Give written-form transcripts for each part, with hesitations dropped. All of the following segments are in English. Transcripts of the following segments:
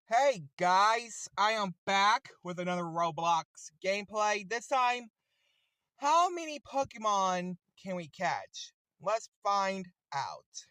Hey guys, I am back with another Roblox gameplay. This time, how many Pokemon can we catch? Let's find out.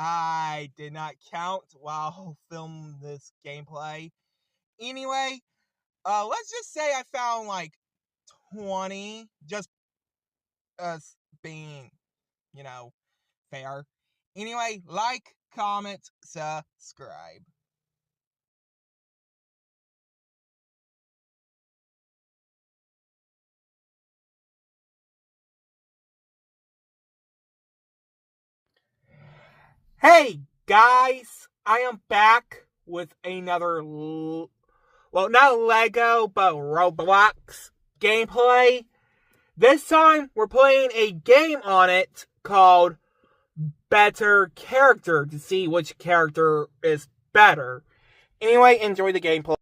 I did not count while filming this gameplay. Anyway, let's just say I found like 20, just us being, you know, fair. Anyway, like, comment, subscribe. Hey guys, I am back with another, well, not Lego, but Roblox gameplay. This time, we're playing a game on it called Better Character to see which character is better. Anyway, enjoy the gameplay.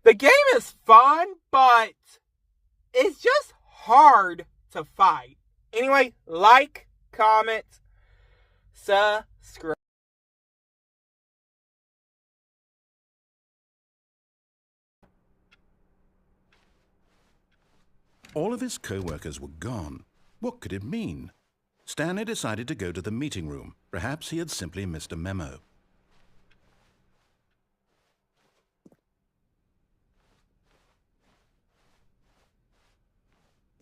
The game is fun, but it's just hard to fight. Anyway, like, comment, subscribe. All of his co-workers were gone. What could it mean? Stanley decided to go to the meeting room. Perhaps he had simply missed a memo.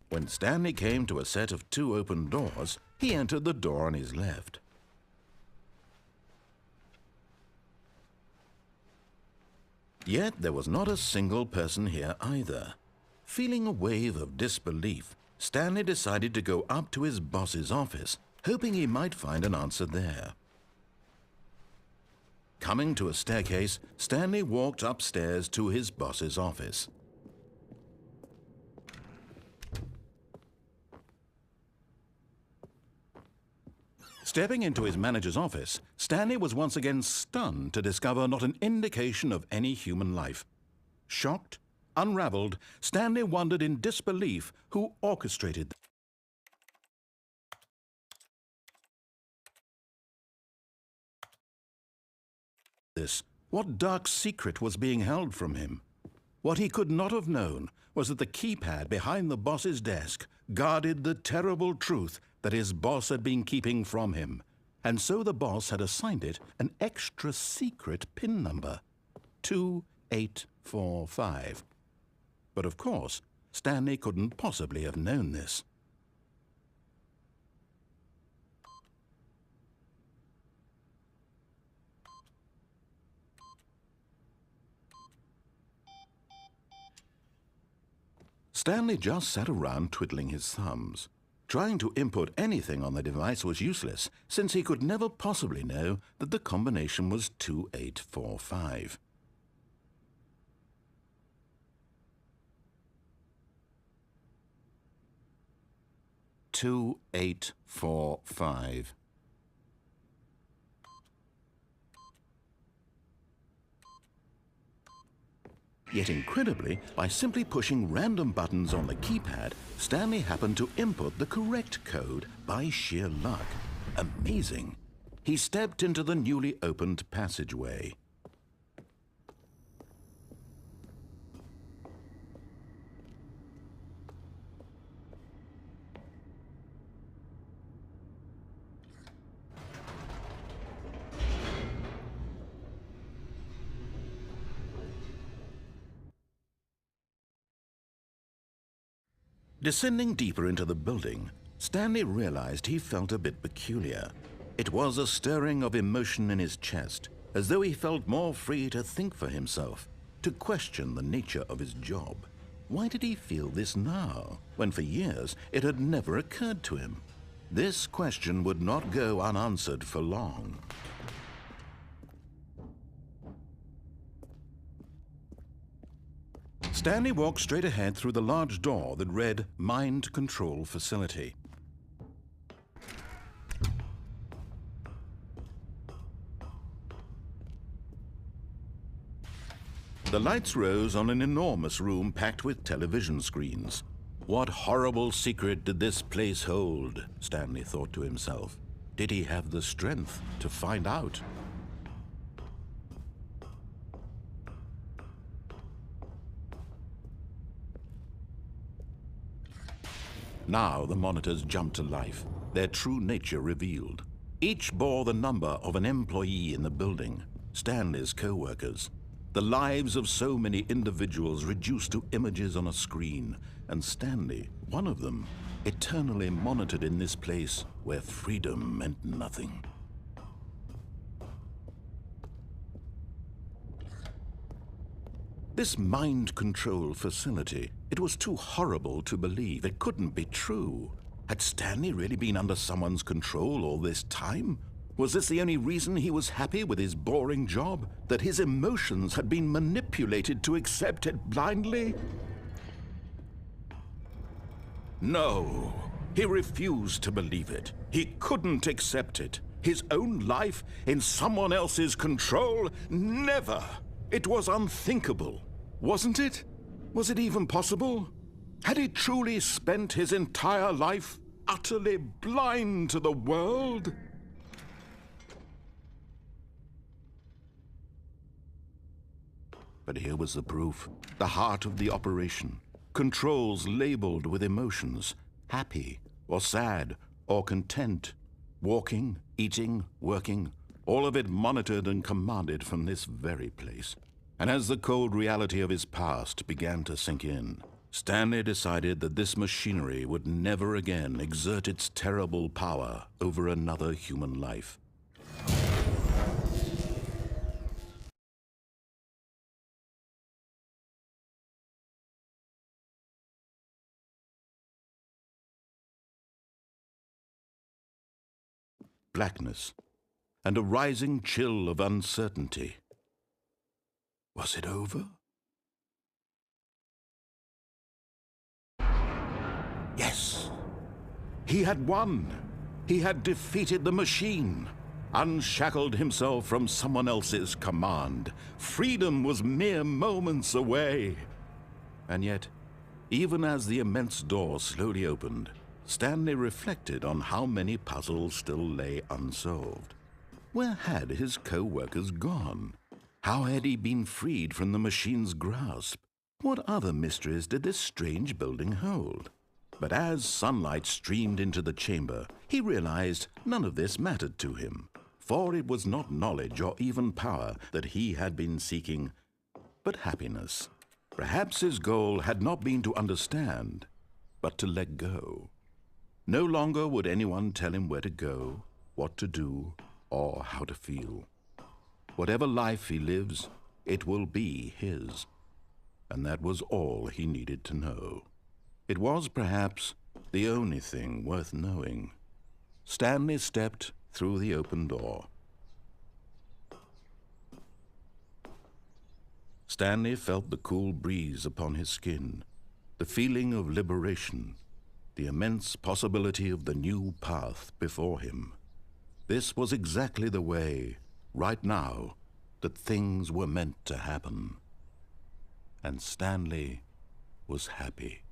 When Stanley came to a set of 2 open doors, he entered the door on his left. Yet there was not a single person here either. Feeling a wave of disbelief, Stanley decided to go up to his boss's office, hoping he might find an answer there. Coming to a staircase, Stanley walked upstairs to his boss's office. Stepping into his manager's office, Stanley was once again stunned to discover not an indication of any human life. Shocked, unraveled, Stanley wondered in disbelief who orchestrated this. What dark secret was being held from him? What he could not have known was that the keypad behind the boss's desk guarded the terrible truth that his boss had been keeping from him, and so the boss had assigned it an extra secret PIN number, 2845. But of course, Stanley couldn't possibly have known this. Stanley just sat around twiddling his thumbs. Trying to input anything on the device was useless, since he could never possibly know that the combination was 2845. Yet incredibly, by simply pushing random buttons on the keypad, Stanley happened to input the correct code by sheer luck. Amazing. He stepped into the newly opened passageway. Descending deeper into the building, Stanley realized he felt a bit peculiar. It was a stirring of emotion in his chest, as though he felt more free to think for himself, to question the nature of his job. Why did he feel this now, when for years it had never occurred to him? This question would not go unanswered for long. Stanley walked straight ahead through the large door that read Mind Control Facility. The lights rose on an enormous room packed with television screens. What horrible secret did this place hold? Stanley thought to himself. Did he have the strength to find out? Now the monitors jumped to life, their true nature revealed. Each bore the number of an employee in the building, Stanley's co-workers. The lives of so many individuals reduced to images on a screen, and Stanley, one of them, eternally monitored in this place where freedom meant nothing. This mind control facility, it was too horrible to believe. It couldn't be true. Had Stanley really been under someone's control all this time? Was this the only reason he was happy with his boring job? That his emotions had been manipulated to accept it blindly? No, he refused to believe it. He couldn't accept it. His own life in someone else's control? Never! It was unthinkable. Wasn't it? Was it even possible? Had he truly spent his entire life utterly blind to the world? But here was the proof. The heart of the operation. Controls labeled with emotions. Happy, or sad, or content. Walking, eating, working. All of it monitored and commanded from this very place. And as the cold reality of his past began to sink in, Stanley decided that this machinery would never again exert its terrible power over another human life. Blackness, and a rising chill of uncertainty. Was it over? Yes. He had won. He had defeated the machine, unshackled himself from someone else's command. Freedom was mere moments away. And yet, even as the immense door slowly opened, Stanley reflected on how many puzzles still lay unsolved. Where had his co-workers gone? How had he been freed from the machine's grasp? What other mysteries did this strange building hold? But as sunlight streamed into the chamber, he realized none of this mattered to him, for it was not knowledge or even power that he had been seeking, but happiness. Perhaps his goal had not been to understand, but to let go. No longer would anyone tell him where to go, what to do, or how to feel. Whatever life he lives, it will be his. And that was all he needed to know. It was perhaps the only thing worth knowing. Stanley stepped through the open door. Stanley felt the cool breeze upon his skin, the feeling of liberation, the immense possibility of the new path before him. This was exactly the way, right now, that things were meant to happen. And Stanley was happy.